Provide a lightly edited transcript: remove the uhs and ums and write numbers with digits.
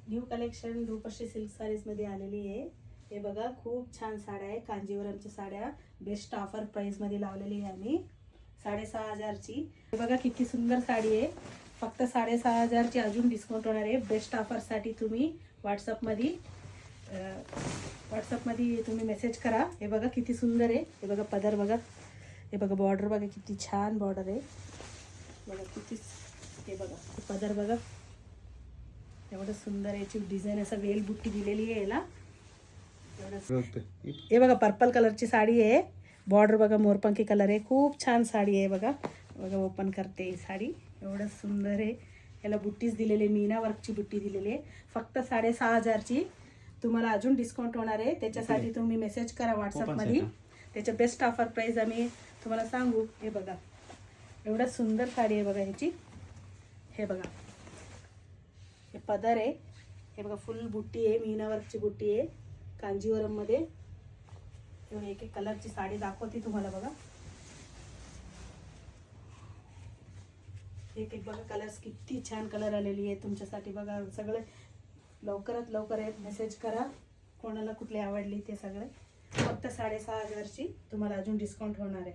New collection Rupashree silk sarees मध्ये आलेली आहे। हे बघा खूप छान साड्या आहे, कांजीवरमच्या साड्या बेस्ट ऑफर प्राइस मध्ये लावलेली आहे आम्ही 6,500 ची। हे बघा किती सुंदर साडी आहे, फक्त 6,500 ची अजून डिस्काउंट होणार आहे। बेस्ट ऑफर साठी तुम्ही व्हॉट्सअप मध्ये तुम्ही मेसेज करा। हे बघा किती सुंदर आहे, हे बघा पदर बघा, हे बघा बॉर्डर बघा किती छान बॉर्डर आहे बघा किती, हे बघा पदर बघा एवढं सुंदर याची डिझाईन असं वेल बुट्टी दिलेली आहे याला। हे बघा पर्पल कलरची साडी आहे, बॉर्डर बघा मोरपंखी कलर आहे, खूप छान साडी आहे बघा। बघा ओपन करते ही साडी, एवढं सुंदर आहे, याला बुट्टीच दिलेली, मीना वर्कची बुट्टी दिलेली आहे। फक्त 6,500 ची तुम्हाला अजून डिस्काउंट होणार आहे, त्याच्यासाठी तुम्ही मेसेज करा व्हॉट्सअप मध्ये, त्याच्या बेस्ट ऑफर प्राइस आम्ही तुम्हाला सांगू। हे बघा एवढं सुंदर साडी आहे बघा ह्याची, हे बघा हे पदर आहे, हे बघा फुल बुट्टी आहे, मीना वर्कची बुट्टी आहे कांजीवरम मध्ये। एक एक कलरची साडी दाखवते तुम्हाला बघा, एक एक बघा कलर्स किती छान कलर आलेली आहे तुमच्यासाठी बघा। सगळे लवकरात लवकर आहे, मेसेज करा कोणाला कुठली आवडली ते सगळे। फक्त 6,500 ची तुम्हाला अजून डिस्काउंट होणार आहे।